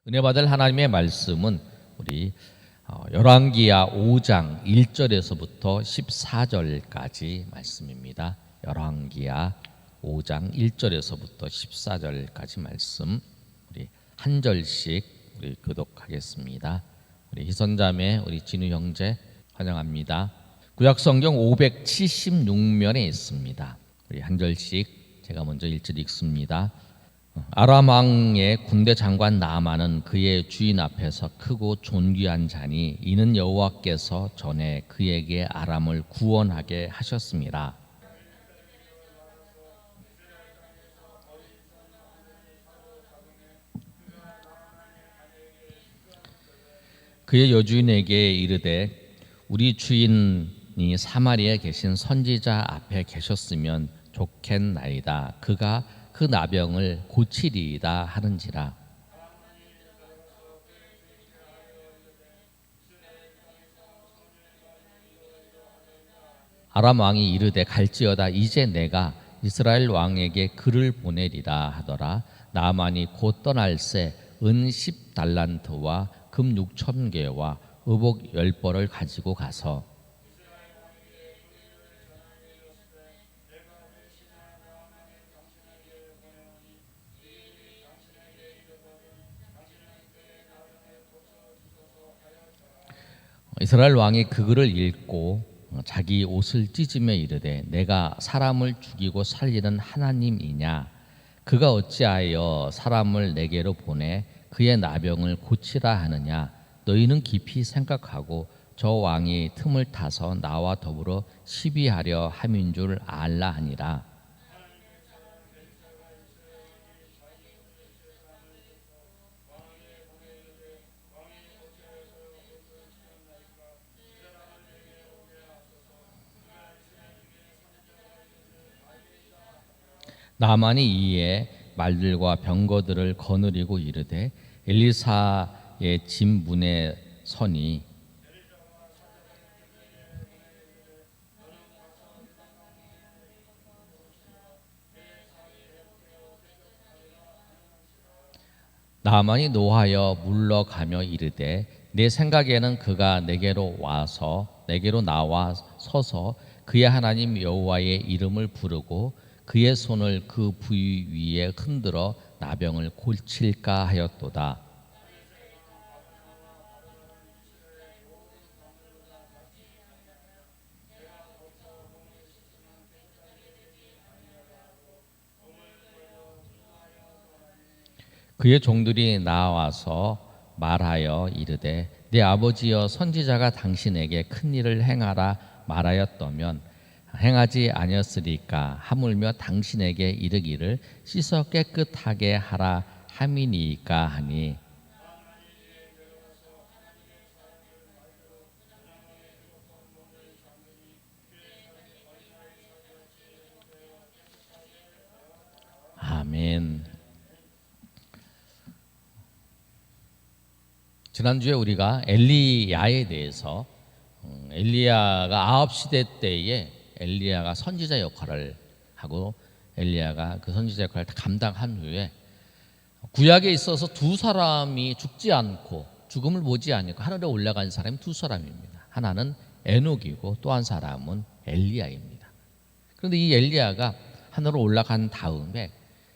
은혜 받을 하나님의 말씀은 우리 열왕기야 5장 1절에서부터 14절까지 말씀입니다. 열왕기야 5장 1절에서부터 14절까지 말씀 우리 한 절씩 우리 교독하겠습니다. 우리 희선자매 우리 진우 형제 환영합니다. 구약성경 576면에 있습니다. 우리 한 절씩 제가 먼저 1절 읽습니다. 아람 왕의 군대 장관 나아만은 그의 주인 앞에서 크고 존귀한 자니 이는 여호와께서 전에 그에게 아람을 구원하게 하셨습니다. 그의 여주인에게 이르되 우리 주인이 사마리아에 계신 선지자 앞에 계셨으면 좋겠나이다. 그가 그 나병을 고치리이다 하는지라. 아람 왕이 이르되 갈지어다. 이제 내가 이스라엘 왕에게 글을 보내리라 하더라. 나아만이 곧 떠날새 은 10달란트와 금 6,000개와 의복 10벌을 가지고 가서 이스라엘 왕이 그 글을 읽고 자기 옷을 찢으며 이르되 내가 사람을 죽이고 살리는 하나님이냐? 그가 어찌하여 사람을 내게로 보내 그의 나병을 고치라 하느냐? 너희는 깊이 생각하고 저 왕이 틈을 타서 나와 더불어 시비하려 함인 줄 알라 하니라. 나만이 이에 말들과 병거들을 거느리고 이르되 엘리사의 집 문에 서니 나만이 노하여 물러가며 이르되 내 생각에는 그가 내게로 나와 서서 그의 하나님 여호와의 이름을 부르고 그의 손을 그 부위 위에 흔들어 나병을 고칠까 하였도다. 그의 종들이 나와서 말하여 이르되 내 아버지여 선지자가 당신에게 큰 일을 행하라 말하였다면 행하지 아니었으리까? 하물며 당신에게 이르기를 씻어 깨끗하게 하라 함이니까 하니 아멘. 지난주에 우리가 엘리야에 대해서 엘리야가 아합 시대 때에 엘리야가 선지자 역할을 하고 엘리야가 그 선지자 역할을 다 감당한 후에 구약에 있어서 두 사람이 죽지 않고 죽음을 보지 않고 하늘에 올라간 사람이 두 사람입니다. 하나는 에녹이고 또 한 사람은 엘리야입니다. 그런데 이 엘리야가 하늘로 올라간 다음에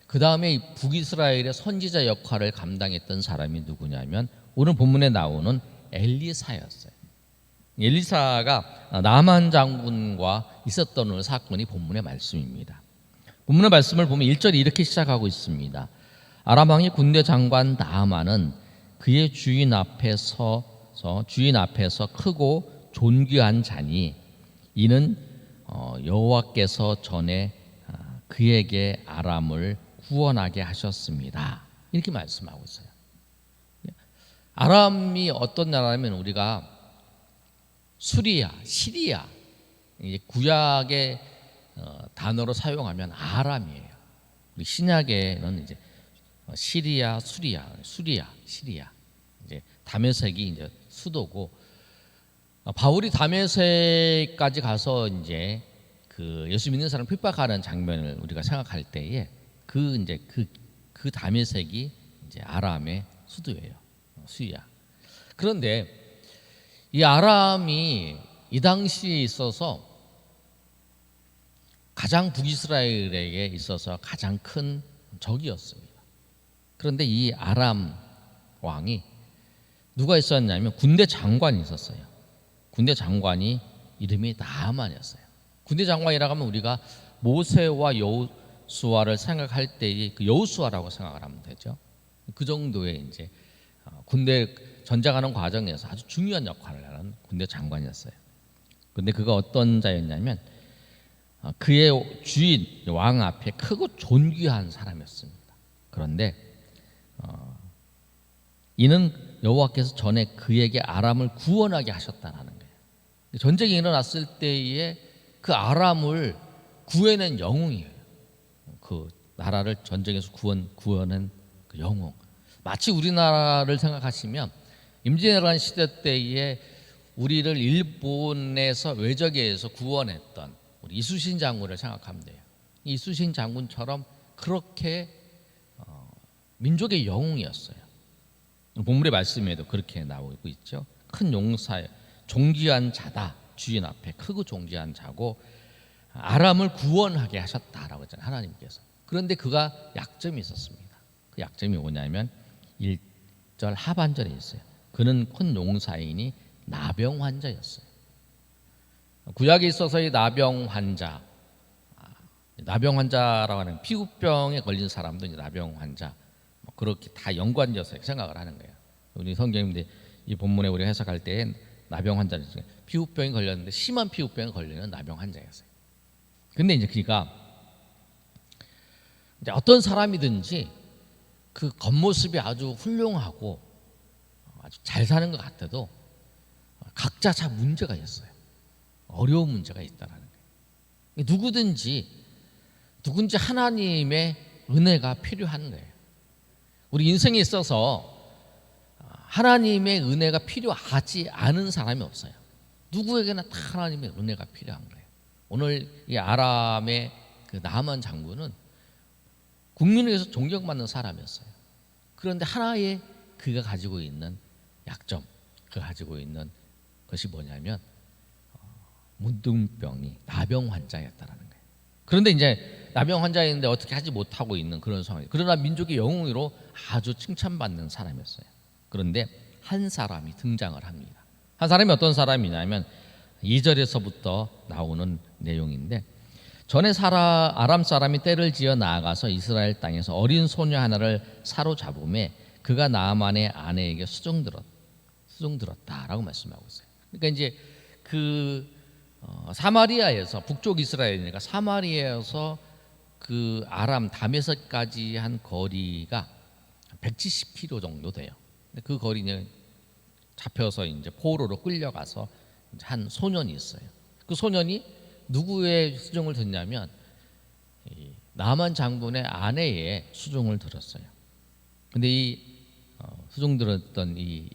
그 다음에 북이스라엘의 선지자 역할을 감당했던 사람이 누구냐면 오늘 본문에 나오는 엘리사였어요. 엘리사가 나만 장군과 있었던 사건이 본문의 말씀입니다. 본문의 말씀을 보면 1절이 이렇게 시작하고 있습니다. 아람 왕의 군대 장관 나아만은 그의 주인 앞에서 크고 존귀한 자니 이는 여호와께서 전에 그에게 아람을 구원하게 하셨습니다. 이렇게 말씀하고 있어요. 아람이 어떤 나라냐면 우리가 수리아, 시리아, 이제 구약의 단어로 사용하면 아람이에요. 우리 신약에는 이제 시리아, 시리아. 이제 다메섹이 이제 수도고 바울이 다메섹까지 가서 이제 그 예수 믿는 사람 핍박하는 장면을 우리가 생각할 때에 그 다메섹이 이제 아람의 수도예요. 수리아. 그런데 이 아람이 이 당시에 있어서 가장 북이스라엘에게 있어서 가장 큰 적이었습니다. 그런데 이 아람 왕이 누가 있었냐면 군대 장관이 있었어요. 군대 장관이 이름이 나아만이었어요. 군대 장관이라고 하면 우리가 모세와 여호수아를 생각할 때의 그 여호수아라고 생각을 하면 되죠. 그 정도의 이제 군대 전쟁하는 과정에서 아주 중요한 역할을 하는 군대 장관이었어요. 그런데 그가 어떤 자였냐면 그의 주인 왕 앞에 크고 존귀한 사람이었습니다. 그런데 이는 여호와께서 전에 그에게 아람을 구원하게 하셨다라는 거예요. 전쟁이 일어났을 때에 그 아람을 구해낸 영웅이에요. 그 나라를 전쟁에서 구원한 그 영웅. 마치 우리나라를 생각하시면 임진왜란 시대 때에 우리를 일본에서 외적에서 구원했던 우리 이순신 장군을 생각하면 돼요. 이순신 장군처럼 그렇게 민족의 영웅이었어요. 본문의 말씀에도 그렇게 나오고 있죠. 큰 용사여, 존귀한 자다. 주인 앞에 크고 존귀한 자고 아람을 구원하게 하셨다라고 했잖아요, 하나님께서. 그런데 그가 약점이 있었습니다. 그 약점이 뭐냐면 1절 하반절에 있어요. 그는 큰 용사이니 나병 환자였어요. 구약에 있어서의 나병 환자라고 하는 피부병에 걸린 사람도 이제 나병 환자, 그렇게 다 연관져서 생각을 하는 거예요. 우리 성경인데 이 본문에 우리가 해석할 때 나병 환자는 피부병이 걸렸는데 심한 피부병에 걸리는 나병 환자였어요. 근데 이제 그러니까 이제 어떤 사람이든지 그 겉모습이 아주 훌륭하고 아주 잘 사는 것 같아도 각자 다 문제가 있어요. 어려운 문제가 있다라는 거예요. 누군지 하나님의 은혜가 필요한 거예요. 우리 인생에 있어서 하나님의 은혜가 필요하지 않은 사람이 없어요. 누구에게나 다 하나님의 은혜가 필요한 거예요. 오늘 이 아람의 그 나만 장군은 국민에게서 존경받는 사람이었어요. 그런데 하나의 그가 가지고 있는 약점, 그가 가지고 있는 것이 뭐냐면 문둥병이 나병 환자였다라는 거예요. 그런데 이제 나병 환자인데 어떻게 하지 못하고 있는 그런 상황이에요. 그러나 민족의 영웅으로 아주 칭찬받는 사람이었어요. 그런데 한 사람이 등장을 합니다. 한 사람이 어떤 사람이냐면 2절에서부터 나오는 내용인데 전에 아람 사람이 떼를 지어 나아가서 이스라엘 땅에서 어린 소녀 하나를 사로잡음에 그가 나아만의 아내에게 수종들었다라고 말씀하고 있어요. 그러니까 이제 사마리아에서 북쪽 이스라엘이니까 사마리아에서 그 아람 다메섹까지 한 거리가 170km 정도 돼요. 그 거리는 잡혀서 이제 포로로 끌려가서 한 소년이 있어요. 그 소년이 누구의 수종을 듣냐면 나만 장군의 아내의 수종을 들었어요. 근데 이 수종 들었던 이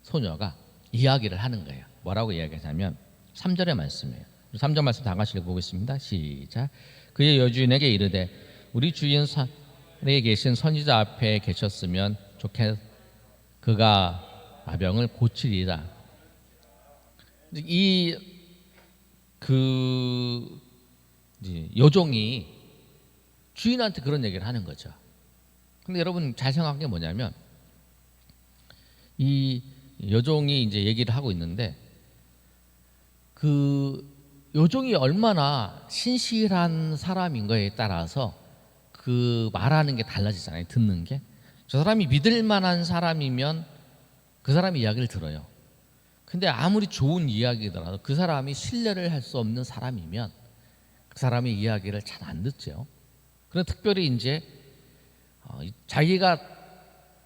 소녀가 이야기를 하는 거예요. 뭐라고 이야기하냐면 3절의 말씀이에요. 3절 말씀 다 같이 읽어보겠습니다. 시작. 그의 여주인에게 이르되 우리 주인 산에 계신 선지자 앞에 계셨으면 그가 나병을 고치리라. 여종이 주인한테 그런 얘기를 하는 거죠. 근데 여러분 잘 생각한 게 뭐냐면 이 여종이 이제 얘기를 하고 있는데 그 여종이 얼마나 신실한 사람인 거에 따라서 그 말하는 게 달라지잖아요. 듣는 게. 저 사람이 믿을 만한 사람이면 그 사람의 이야기를 들어요. 근데 아무리 좋은 이야기더라도 그 사람이 신뢰를 할 수 없는 사람이면 그 사람의 이야기를 잘 안 듣죠. 그런데 특별히 이제 자기가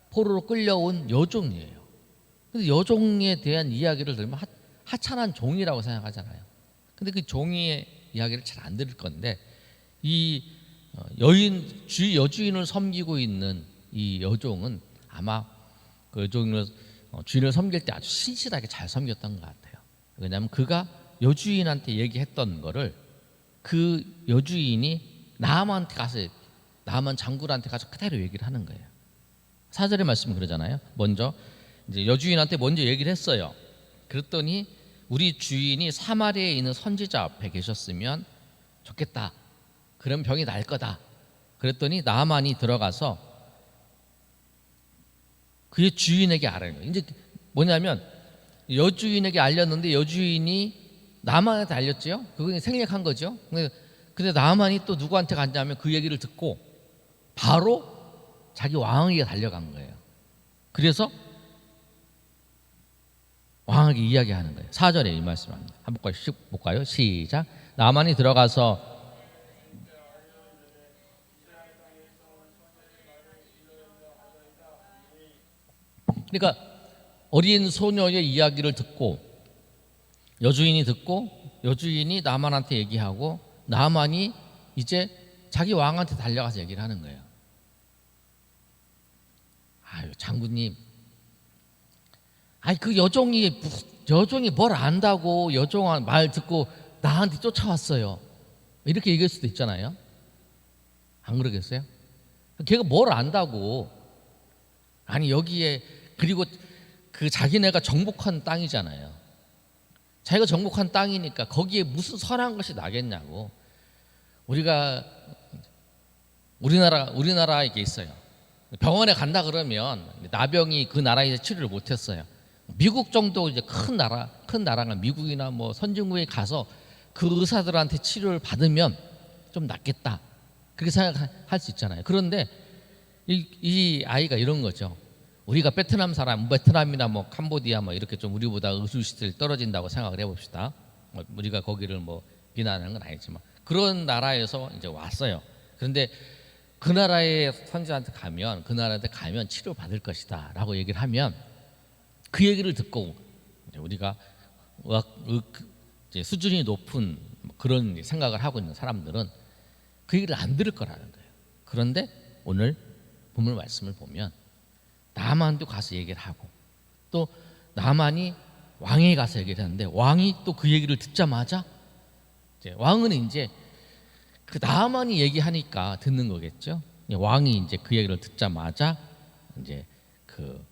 포로로 끌려온 여종이에요. 근데 여종에 대한 이야기를 들으면 하찮은 종이라고 생각하잖아요. 근데 그 종의 이야기를 잘 안 들을 건데 이 여주인을 섬기고 있는 이 여종은 아마 그 여종을 주인을 섬길 때 아주 신실하게 잘 섬겼던 것 같아요. 왜냐하면 그가 여주인한테 얘기했던 거를 그 여주인이 나만 장군한테 가서 그대로 얘기를 하는 거예요. 4절의 말씀은 그러잖아요. 먼저 이제 여주인한테 먼저 얘기를 했어요. 그랬더니 우리 주인이 사마리아에 있는 선지자 앞에 계셨으면 좋겠다. 그럼 병이 날 거다. 그랬더니 나아만이 들어가서 그의 주인에게 알아요. 이제 뭐냐면 여주인에게 알렸는데 여주인이 나아만한테 알렸죠. 그건 생략한 거죠. 근데 나아만이 또 누구한테 갔냐면 그 얘기를 듣고 바로 자기 왕에게 달려간 거예요. 그래서 왕에게 이야기하는 거예요. 4절에 이 말씀합니다. 한번 볼까요? 시작. 나아만이 들어가서 그러니까 어린 소녀의 이야기를 듣고 여주인이 나아만한테 얘기하고 나아만이 이제 자기 왕한테 달려가서 얘기를 하는 거예요. 아유 장군님, 아니 그 여종이 뭘 안다고 여종 말 듣고 나한테 쫓아왔어요. 이렇게 얘기할 수도 있잖아요. 안 그러겠어요? 걔가 뭘 안다고? 아니 여기에 그리고 그 자기네가 정복한 땅이잖아요. 자기가 정복한 땅이니까 거기에 무슨 선한 것이 나겠냐고. 우리나라에 이게 있어요. 병원에 간다 그러면 나병이 그 나라에서 치료를 못했어요. 미국 정도 이제 큰 나라가 미국이나 뭐 선진국에 가서 그 의사들한테 치료를 받으면 좀 낫겠다. 그렇게 생각할 수 있잖아요. 그런데 이 아이가 이런 거죠. 우리가 베트남이나 뭐 캄보디아 뭐 이렇게 좀 우리보다 의술시설이 떨어진다고 생각을 해봅시다. 우리가 거기를 뭐 비난하는 건 아니지만 그런 나라에서 이제 왔어요. 그런데 그 나라의 선지자한테 가면 치료 받을 것이다라고 얘기를 하면 그 얘기를 듣고 우리가 이제 수준이 높은 그런 생각을 하고 있는 사람들은 그 얘기를 안 들을 거라는 거예요. 그런데 오늘 본문 말씀을 보면 나만도 가서 얘기를 하고 또 나만이 왕에게 가서 얘기를 하는데 왕이 또 그 얘기를 듣자마자 왕은 이제 그 나만이 얘기하니까 듣는 거겠죠. 왕이 이제 그 얘기를 듣자마자 이제 그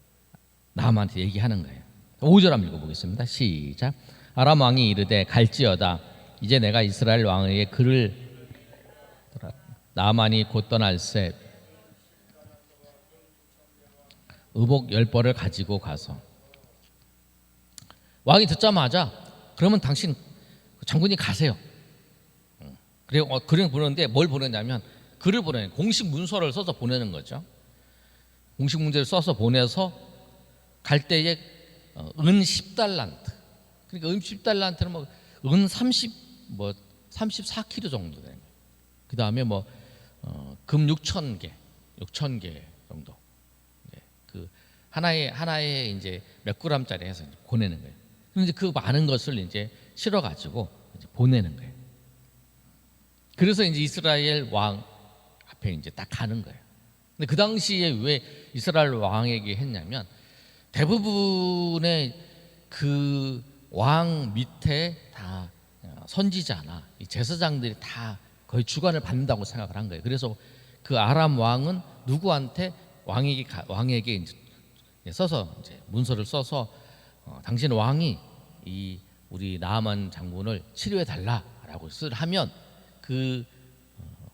나만한테 얘기하는 거예요. 5절 한번 읽어보겠습니다. 시작. 아람 왕이 이르되 갈지어다. 이제 내가 이스라엘 왕에게 그를 나만이 곧 떠날새 의복 10벌을 가지고 가서 왕이 듣자마자 그러면 당신 장군이 가세요. 그리고 보내는데 뭘 보내냐면 글을 공식 문서를 써서 보내는 거죠. 공식 문제를 써서 보내서 갈 때에 은 10달란트. 그러니까 은 10달란트는 은 34kg 정도 되는 거예요. 그 다음에 금 6,000개 정도. 그 하나에 이제 몇 그램짜리 해서 보내는 거예요. 그런데 그 많은 것을 이제 실어 가지고 보내는 거예요. 그래서 이제 이스라엘 왕 앞에 이제 딱 가는 거예요. 근데 그 당시에 왜 이스라엘 왕에게 했냐면 대부분의 그 왕 밑에 다 선지자나 제사장들이 다 거의 주관을 받는다고 생각을 한 거예요. 그래서 그 아람 왕은 누구한테 왕에게 이제 써서 이제 문서를 써서 당신 왕이 이 우리 나아만 장군을 치료해 달라라고 하면 그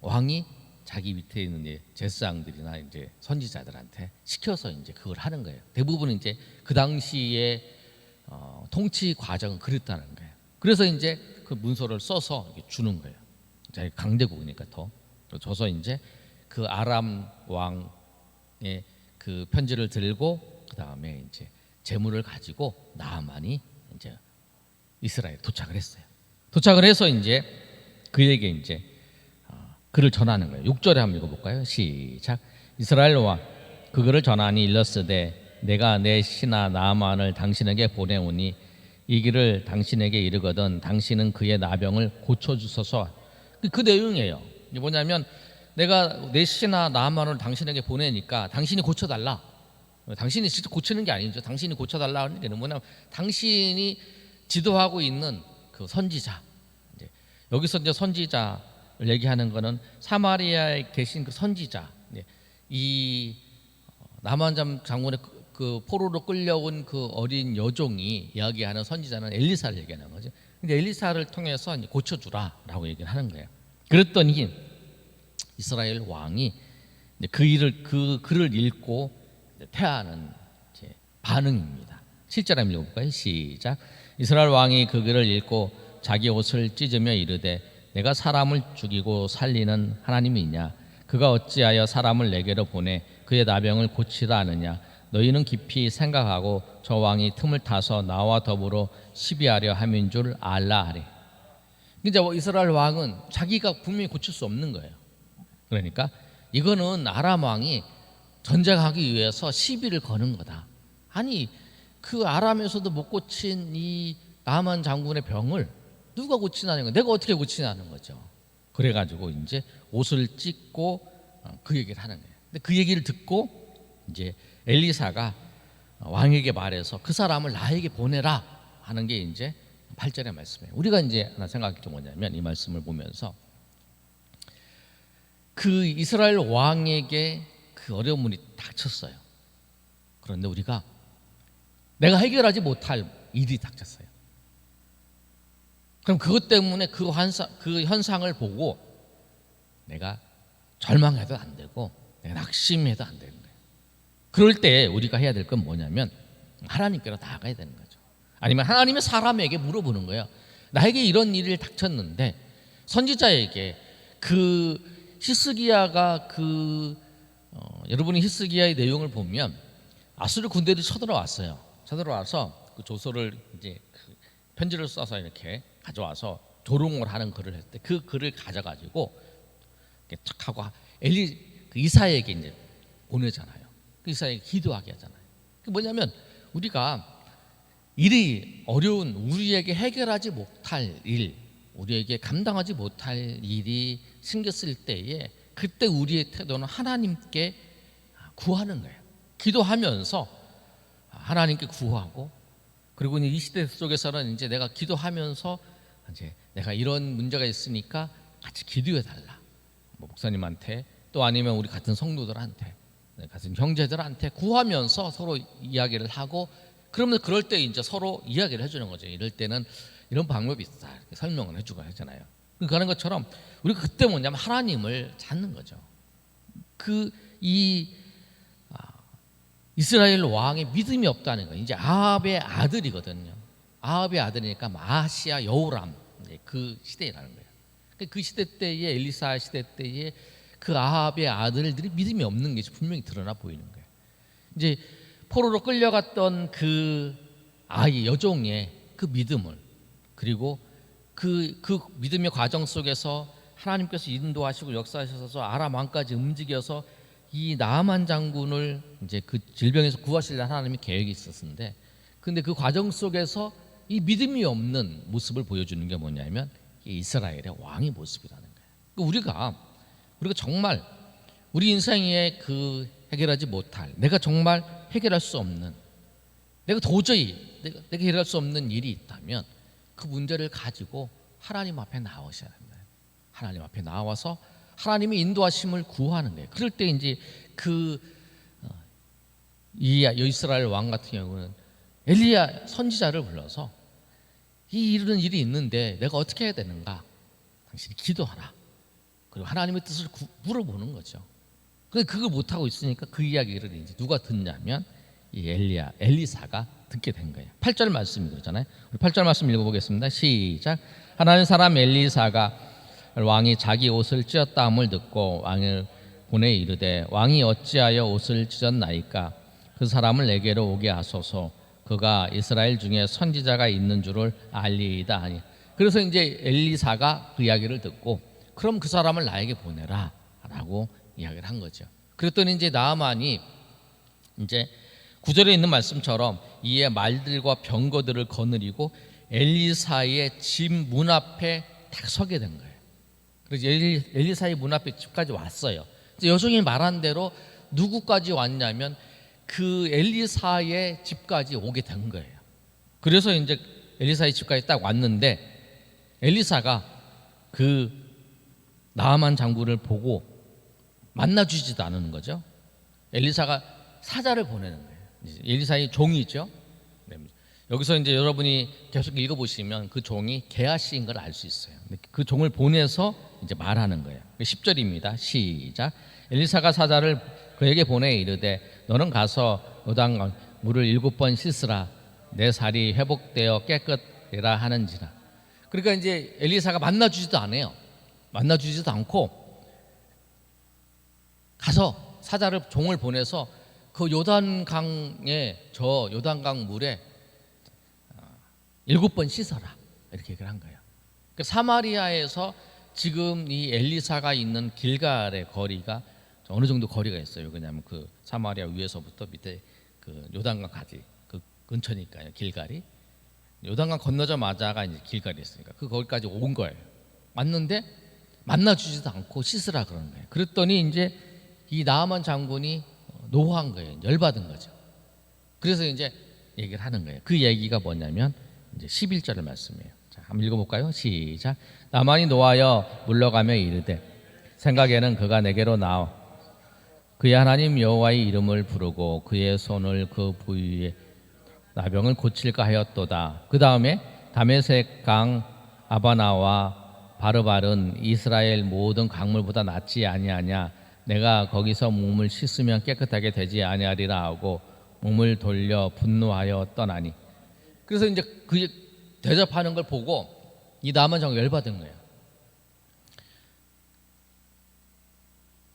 왕이 자기 밑에 있는 이제 제사장들이나 이제 선지자들한테 시켜서 이제 그걸 하는 거예요. 대부분 이제 그 당시에 통치 과정은 그랬다는 거예요. 그래서 이제 그 문서를 써서 주는 거예요. 자기 강대국이니까 더 줘서 이제 그 아람 왕의 그 편지를 들고 그 다음에 이제 재물을 가지고 나아만이 이제 이스라엘에 도착을 했어요. 도착을 해서 이제 그에게 이제 그를 전하는 거예요. 6절에 한번 읽어볼까요? 시작. 이스라엘 왕 그거를 전하니 일렀으되 내가 내 신하 나아만을 당신에게 보내오니 이 길을 당신에게 이르거든 당신은 그의 나병을 고쳐주소서. 그 내용이에요. 뭐냐면 내가 내 신하 나아만을 당신에게 보내니까 당신이 고쳐달라. 당신이 직접 고치는 게 아니죠. 당신이 고쳐달라 하는 게 뭐냐면 당신이 지도하고 있는 그 선지자. 여기서 이제 선지자를 얘기하는 거는 사마리아에 계신 그 선지자. 이 나만 장군의 그 포로로 끌려온 그 어린 여종이 이야기하는 선지자는 엘리사를 얘기하는 거죠. 근데 엘리사를 통해서 이제 고쳐주라라고 얘기를 하는 거예요. 그랬더니 이스라엘 왕이 그 글을 읽고 태하는 반응입니다. 7절 한번 읽어볼까요? 시작. 이스라엘 왕이 그 글을 읽고 자기 옷을 찢으며 이르되 내가 사람을 죽이고 살리는 하나님이냐? 그가 어찌하여 사람을 내게로 보내 그의 나병을 고치라 하느냐? 너희는 깊이 생각하고 저 왕이 틈을 타서 나와 더불어 시비하려 함인 줄 알라 하래. 이제 이스라엘 왕은 자기가 분명히 고칠 수 없는 거예요. 그러니까 이거는 아람 왕이 전쟁하기 위해서 시비를 거는 거다. 아니 그 아람에서도 못 고친 이 나만 장군의 병을 누가 고치냐는 거예요. 내가 어떻게 고치냐는 거죠. 그래가지고 이제 옷을 찢고 그 얘기를 하는 거예요. 근데 그 얘기를 듣고 이제 엘리사가 왕에게 말해서 그 사람을 나에게 보내라 하는 게 이제 8절의 말씀이에요. 우리가 이제 하나 생각할 게 뭐냐면 이 말씀을 보면서 그 이스라엘 왕에게 그 어려운 문이 닥쳤어요. 그런데 우리가 내가 해결하지 못할 일이 닥쳤어요. 그럼 그것 때문에 그 현상을 보고 내가 절망해도 안 되고 내가 낙심해도 안 되는 거예요. 그럴 때 우리가 해야 될 건 뭐냐면 하나님께로 나아가야 되는 거죠. 아니면 하나님의 사람에게 물어보는 거예요. 나에게 이런 일을 닥쳤는데 선지자에게 그 히스기야가 여러분이 히스기야의 내용을 보면 아수르 군대들이 쳐들어왔어요. 쳐들어와서 그 조서를 이제 그 편지를 써서 이렇게 가져와서 조롱을 하는 글을 했을 때 그 글을 가져가지고 이렇게 탁 하고 그 이사야에게 이제 보내잖아요. 그 이사야에게 기도하게 하잖아요. 그 뭐냐면 우리가 일이 어려운 우리에게 해결하지 못할 일, 우리에게 감당하지 못할 일이 생겼을 때에 그때 우리의 태도는 하나님께 구하는 거예요. 기도하면서 하나님께 구하고 그리고 이 시대 속에서는 이제 내가 기도하면서 이제 내가 이런 문제가 있으니까 같이 기도해 달라. 목사님한테 또 아니면 우리 같은 성도들한테 같은 형제들한테 구하면서 서로 이야기를 하고 그러면 그럴 때 이제 서로 이야기를 해주는 거죠. 이럴 때는 이런 방법이 있다 이렇게 설명을 해주고 하잖아요. 그런 것처럼 우리가 그때 뭐냐면 하나님을 찾는 거죠. 이스라엘 왕의 믿음이 없다는 거예요. 이제 아합의 아들이거든요. 아합의 아들이니까 마시아 여호람 그 시대라는 거예요. 그 시대 때에 엘리사 시대 때에 그 아합의 아들들이 믿음이 없는 것이 분명히 드러나 보이는 거예요. 이제 포로로 끌려갔던 그 아이 여종의 그 믿음을 그리고 그 믿음의 과정 속에서 하나님께서 인도하시고 역사하셔서 아람 왕까지 움직여서 이 나아만 장군을 이제 그 질병에서 구하시려 하나님의 계획이 있었는데, 근데 그 과정 속에서 이 믿음이 없는 모습을 보여주는 게 뭐냐면 이스라엘의 왕의 모습이라는 거예요. 우리가 정말 우리 인생에 그 해결하지 못할, 내가 정말 해결할 수 없는, 내가 도저히 내가 해결할 수 없는 일이 있다면 그 문제를 가지고 하나님 앞에 나오셔야 됩니다. 하나님 앞에 나와서 하나님의 인도하심을 구하는 거예요. 그럴 때 이제 이 이스라엘 왕 같은 경우는 엘리야 선지자를 불러서 이런 일이 있는데 내가 어떻게 해야 되는가? 당신이 기도하라. 그리고 하나님의 뜻을 물어보는 거죠. 근데 그걸 못 하고 있으니까 그 이야기를 이제 누가 듣냐면 이 엘리사가 듣게 된 거예요. 8절 말씀이 그러잖아요. 우리 8절 말씀 읽어보겠습니다. 시작. 하나님 사람 엘리사가 왕이 자기 옷을 찢었다함을 듣고 왕을 보내 이르되 왕이 어찌하여 옷을 찢었나이까? 그 사람을 내게로 오게 하소서. 그가 이스라엘 중에 선지자가 있는 줄을 알리이다 하니. 그래서 이제 엘리사가 그 이야기를 듣고 그럼 그 사람을 나에게 보내라 라고 이야기를 한 거죠. 그랬더니 이제 나아만이 이제 9절에 있는 말씀처럼 이에 말들과 병거들을 거느리고 엘리사의 집 문 앞에 딱 서게 된 거예요. 그래서 엘리사의 문 앞에 집까지 왔어요. 여종이 말한 대로 누구까지 왔냐면 그 엘리사의 집까지 오게 된 거예요. 그래서 이제 엘리사의 집까지 딱 왔는데 엘리사가 그 나아만 장군을 보고 만나주지도 않은 거죠. 엘리사가 사자를 보내는 거예요. 엘리사의 종이죠. 네. 여기서 이제 여러분이 계속 읽어보시면 그 종이 게하시인 걸 알 수 있어요. 그 종을 보내서 이제 말하는 거예요. 10절입니다. 시작. 엘리사가 사자를 그에게 보내 이르되 너는 가서 요단 물을 7번 씻으라. 내 살이 회복되어 깨끗되라 하는지라. 그러니까 이제 엘리사가 만나주지도 않아요. 만나주지도 않고 가서 사자를 종을 보내서 그 요단강에 저 요단강 물에 7번 씻어라 이렇게 얘기를 한 거예요. 그러니까 사마리아에서 지금 이 엘리사가 있는 길갈의 거리가 어느 정도 거리가 있어요. 왜냐하면 그 사마리아 위에서부터 밑에 그 요단강까지 그 근처니까요. 길갈이 요단강 건너자마자가 이제 길갈이 있으니까 그 거기까지 온 거예요. 왔는데 만나주지도 않고 씻으라 그러는 거예요. 그랬더니 이제 이 나아만 장군이 노한 거예요. 열받은 거죠. 그래서 이제 얘기를 하는 거예요. 그 얘기가 뭐냐면 이제 11절의 말씀이에요. 자, 한번 읽어볼까요? 시작. 나만이 노하여 물러가며 이르되 생각에는 그가 내게로 나와 그의 하나님 여호와의 이름을 부르고 그의 손을 그 부위에 나병을 고칠까 하였도다. 그 다음에 다메섹 강 아바나와 바르발은 이스라엘 모든 강물보다 낫지 아니하냐. 내가 거기서 몸을 씻으면 깨끗하게 되지 아니하리라 하고 몸을 돌려 분노하여 떠나니. 그래서 이제 그 대접하는 걸 보고 이 나만 장군이 열받은 거예요.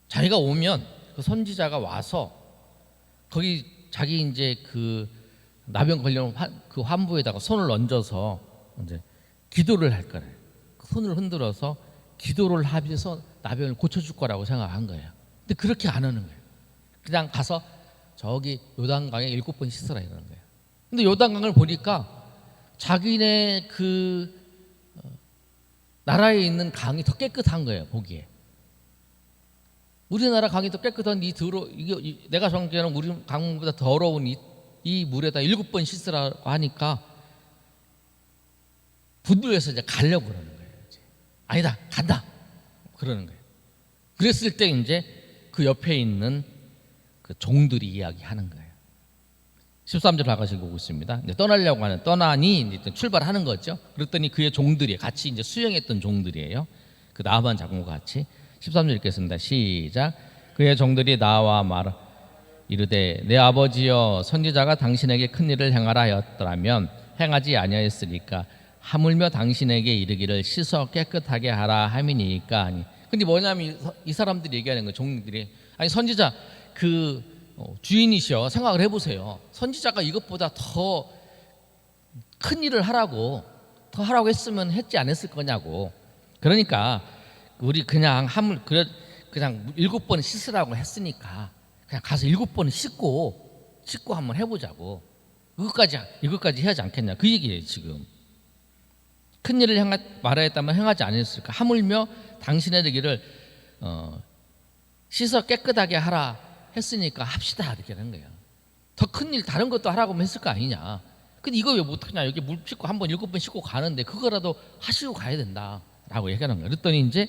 자기가 오면 그 선지자가 와서 거기 자기 이제 그 나병 걸려온 그 환부에다가 손을 얹어서 이제 기도를 할 거래요. 그 손을 흔들어서 기도를 하면서 나병을 고쳐줄 거라고 생각한 거예요. 근데 그렇게 안 하는 거예요. 그냥 가서 저기 요단강에 7번 씻으라 이러는 거예요. 근데 요단강을 보니까 자기네 그 나라에 있는 강이 더 깨끗한 거예요. 보기에 우리나라 강이 더 깨끗한 이게 내가 정기하는 우리 강보다 더러운 이 물에다 7번 씻으라고 하니까 분노해서 이제 가려고 그러는 거예요. 이제. 아니다, 간다 그러는 거예요. 그랬을 때 이제 그 옆에 있는 그 종들이 이야기하는 거예요. 13절 다같이 보고 있습니다. 이제 떠나려고 하는 떠나니 이제 출발하는 거죠. 그랬더니 그의 종들이 같이 이제 수영했던 종들이에요. 그 나아만 장군과 같이 13절 읽겠습니다. 시작. 그의 종들이 나와 말하 이르되 내 아버지여 선지자가 당신에게 큰 일을 행하라 하였더라면 행하지 아니하였으니까 하물며 당신에게 이르기를 씻어 깨끗하게 하라 함이니까 하니. 근데 뭐냐면 이 사람들이 얘기하는 거예요. 종들이 아니 선지자 그 주인이셔 생각을 해보세요. 선지자가 이것보다 더 큰 일을 하라고 더 하라고 했으면 했지 않았을 거냐고. 그러니까 우리 그냥 7번 씻으라고 했으니까 그냥 가서 7번 씻고 한번 해보자고. 이것까지 해야지 않겠냐 그 얘기예요. 지금 큰 일을 말하야 했다면 행하지 않았을까. 하물며 당신의 길을 씻어 깨끗하게 하라 했으니까 합시다 이렇게 하는 거예요. 더 큰 일 다른 것도 하라고 했을 거 아니냐. 근데 이거 왜 못하냐. 여기 물 씻고 한번 7번 씻고 가는데 그거라도 하시고 가야 된다라고 얘기하는 거예요. 그랬더니 이제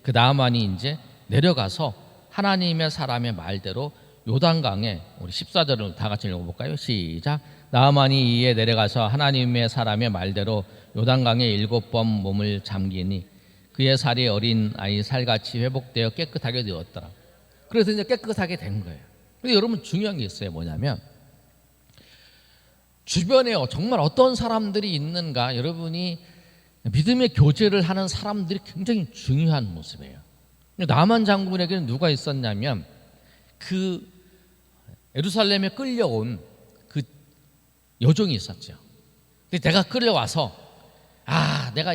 그 나아만이 이제 내려가서 하나님의 사람의 말대로 요단강에 우리 14절을 다 같이 읽어볼까요? 시작. 나아만이 이에 내려가서 하나님의 사람의 말대로 요단강에 7번 몸을 잠기니 그의 살이 어린 아이 살같이 회복되어 깨끗하게 되었더라. 그래서 이제 깨끗하게 된 거예요. 근데 여러분 중요한 게 있어요. 뭐냐면 주변에 정말 어떤 사람들이 있는가. 여러분이 믿음의 교제를 하는 사람들이 굉장히 중요한 모습이에요. 나만 장군에게는 누가 있었냐면 그 예루살렘에 끌려온 그 여종이 있었죠. 근데 내가 끌려와서 내가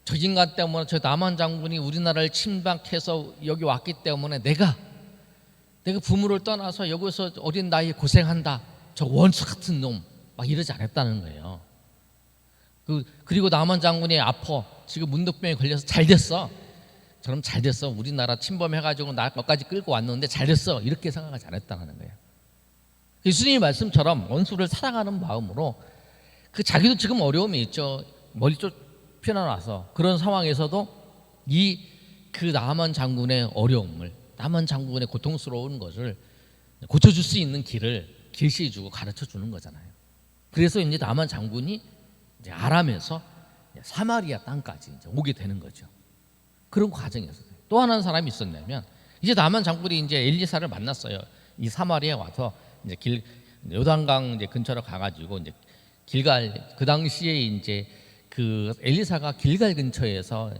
저 인간 때문에 저 나만 장군이 우리나라를 침략해서 여기 왔기 때문에 내가 부모를 떠나서 여기서 어린 나이에 고생한다. 저 원수 같은 놈 막 이러지 않았다는 거예요. 그리고 나만 장군이 아파. 지금 문득병에 걸려서 잘 됐어. 저럼 잘 됐어. 우리나라 침범해가지고 나 너까지 끌고 왔는데 잘 됐어. 이렇게 생각하지 않았다는 거예요. 예수님의 말씀처럼 원수를 사랑하는 마음으로 그 자기도 지금 어려움이 있죠. 머리 쫓겨나서 그런 상황에서도 그 나만 장군의 어려움을 나만 장군의 고통스러운 것을 고쳐줄 수 있는 길을 제시해주고 가르쳐주는 거잖아요. 그래서 이제 나만 장군이 이제 아람에서 사마리아 땅까지 이제 오게 되는 거죠. 그런 과정이었어요. 또 하나는 사람이 있었냐면 이제 나만 장군이 이제 엘리사를 만났어요. 이 사마리아에 와서 이제 요단강 이제 근처로 가가지고 이제 길갈, 그 당시에 이제 그 엘리사가 길갈 근처에서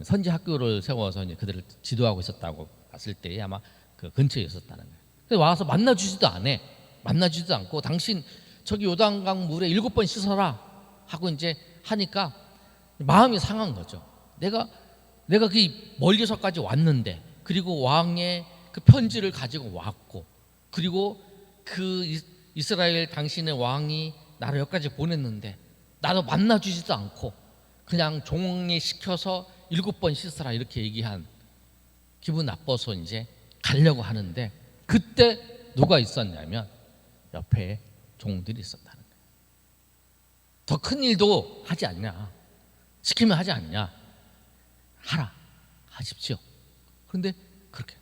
선지 학교를 세워서 이제 그들을 지도하고 있었다고 봤을 때 아마 그 근처에 있었다는 거예요. 그래서 와서 만나주지도 않고 당신 저기 요단강 물에 7번 씻어라 하고 이제 하니까 마음이 상한 거죠. 내가 그 멀리서까지 왔는데, 그리고 왕의 그 편지를 가지고 왔고, 그리고 그 이스라엘 당신의 왕이 나를 여기까지 보냈는데 나도 만나주지도 않고 그냥 종에 시켜서 7번 씻으라 이렇게 얘기한, 기분 나빠서 이제 가려고 하는데 그때 누가 있었냐면 옆에 종들이 있었다는 거예요. 더 큰 일도 하지 않냐, 시키면 하지 않냐, 하라, 하십시오. 그런데 그렇게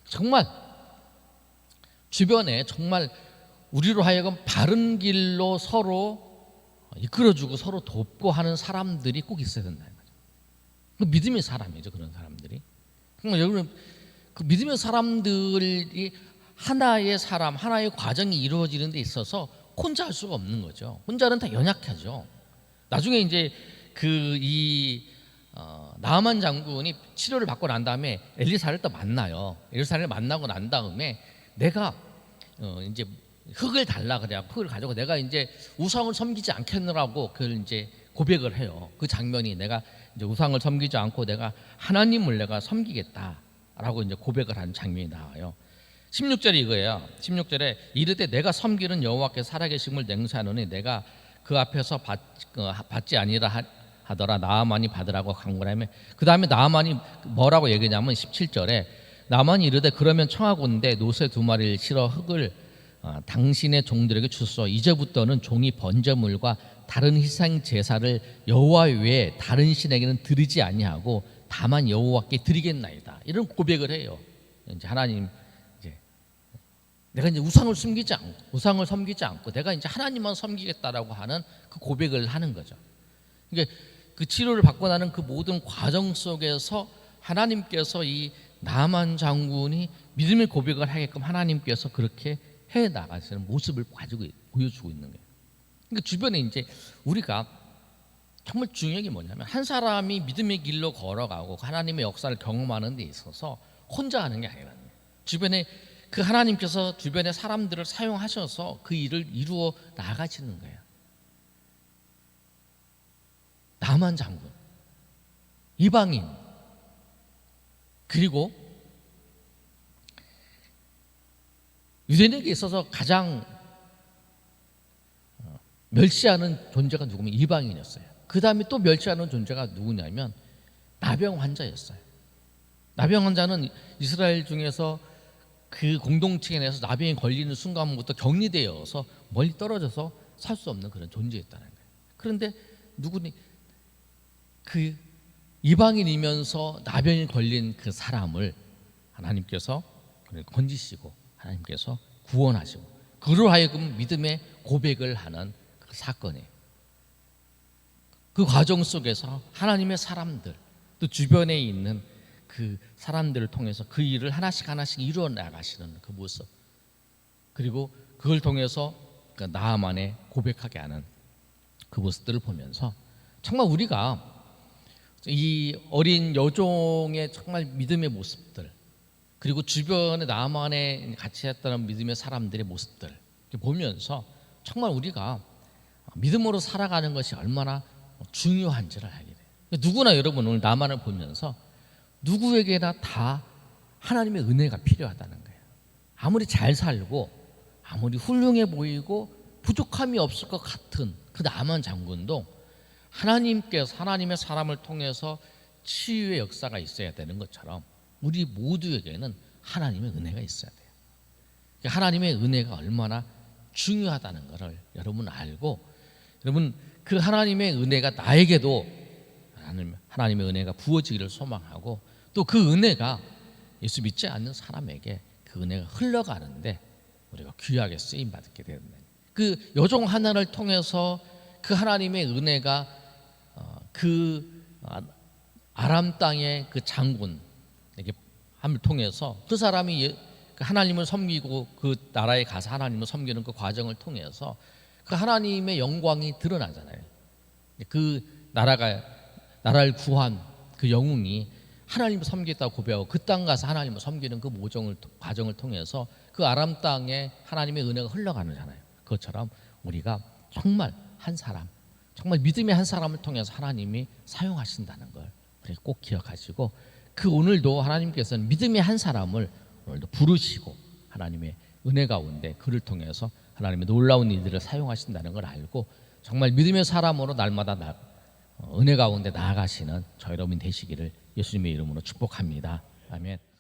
정말 주변에 정말 우리로 하여금 바른 길로 서로 이끌어주고 서로 돕고 하는 사람들이 꼭 있어야 된다는 거죠. 그 믿음의 사람이죠. 그런 사람들이 정말 여러분, 그 믿음의 사람들이 하나의 사람, 하나의 과정이 이루어지는 데 있어서 혼자 할 수가 없는 거죠. 혼자는 다 연약하죠. 나중에 이제 나아만 장군이 치료를 받고 난 다음에 엘리사를 또 만나요. 엘리사를 만나고 난 다음에 내가 이제 흙을 달라 그래요. 흙을 가지고 내가 이제 우상을 섬기지 않겠느라고 그걸 이제 고백을 해요. 그 장면이, 내가 이제 우상을 섬기지 않고 내가 하나님을 내가 섬기겠다라고 이제 고백을 한 장면이 나와요. 16절이 이거예요. 16절에 이르되 내가 섬기는 여호와께 살아계심을 맹세하노니 내가 그 앞에서 받지 아니라 하더라. 나아만이 받으라고 강구하며, 그 다음에 나아만이 뭐라고 얘기냐면 17절에 나아만이 이르되 그러면 청하건대 노새 2마리를 실어 흙을 당신의 종들에게 주소. 이제부터는 종이 번제물과 다른 희생 제사를 여호와 외에 다른 신에게는 드리지 아니하고 다만 여호와께 드리겠나이다. 이런 고백을 해요. 이제 하나님, 이제 내가 이제 우상을 섬기지 않고 내가 이제 하나님만 섬기겠다라고 하는 그 고백을 하는 거죠. 그러니까 그 치료를 받고 나는 그 모든 과정 속에서 하나님께서 이 나만 장군이 믿음의 고백을 하게끔 하나님께서 그렇게 해 나가시는 모습을 가지고 보여주고 있는 거예요. 그러니까 주변에 이제 우리가 정말 중요한 게 뭐냐면, 한 사람이 믿음의 길로 걸어가고 하나님의 역사를 경험하는 데 있어서 혼자 하는 게 아니라는 거예요. 주변에 그 하나님께서 주변의 사람들을 사용하셔서 그 일을 이루어 나가시는 거예요. 나만 장군, 이방인, 그리고 유대인에게 있어서 가장 멸시하는 존재가 누구면 이방인이었어요. 그 다음에 또 멸시하는 존재가 누구냐면 나병 환자였어요. 나병 환자는 이스라엘 중에서 그 공동체에 내서 나병이 걸리는 순간부터 격리되어서 멀리 떨어져서 살 수 없는 그런 존재였다는 거예요. 그런데 누구니 그 이방인이면서 나병이 걸린 그 사람을 하나님께서 건지시고 하나님께서 구원하시고 그로 하여금 믿음의 고백을 하는 그 사건이에요. 그 과정 속에서 하나님의 사람들, 또 주변에 있는 그 사람들을 통해서 그 일을 하나씩 이루어 나가시는 그 모습, 그리고 그걸 통해서 그 나아만의 고백하게 하는 그 모습들을 보면서 정말 우리가 이 어린 여종의 정말 믿음의 모습들, 그리고 주변에 나만에 같이 했던 믿음의 사람들의 모습들 보면서 정말 우리가 믿음으로 살아가는 것이 얼마나 중요한지를 알게 돼요. 누구나 여러분 오늘 나만을 보면서 누구에게나 다 하나님의 은혜가 필요하다는 거예요. 아무리 잘 살고 아무리 훌륭해 보이고 부족함이 없을 것 같은 그 나만 장군도 하나님께서 하나님의 사람을 통해서 치유의 역사가 있어야 되는 것처럼 우리 모두에게는 하나님의 은혜가 있어야 돼요. 하나님의 은혜가 얼마나 중요하다는 것을 여러분 알고, 여러분 그 하나님의 은혜가 나에게도 하나님의 은혜가 부어지기를 소망하고, 또 그 은혜가 예수 믿지 않는 사람에게 그 은혜가 흘러가는데 우리가 귀하게 쓰임 받게 되는 그 여종 하나를 통해서 그 하나님의 은혜가 그 아람 땅의 그 장군에게 함을 통해서 그 사람이 하나님을 섬기고 그 나라에 가서 하나님을 섬기는 그 과정을 통해서 그 하나님의 영광이 드러나잖아요. 그 나라를 구한 그 영웅이 하나님을 섬기겠다고 고백하고 그 땅 가서 하나님을 섬기는 그 과정을 통해서 그 아람 땅에 하나님의 은혜가 흘러가잖아요. 그것처럼 우리가 정말 한 사람, 정말 믿음의 한 사람을 통해서 하나님이 사용하신다는 걸 우리 꼭 기억하시고, 그 오늘도 하나님께서는 믿음의 한 사람을 오늘도 부르시고 하나님의 은혜 가운데 그를 통해서 하나님의 놀라운 일들을 사용하신다는 걸 알고 정말 믿음의 사람으로 날마다 은혜 가운데 나아가시는 저 여러분 되시기를 예수님의 이름으로 축복합니다. 아멘.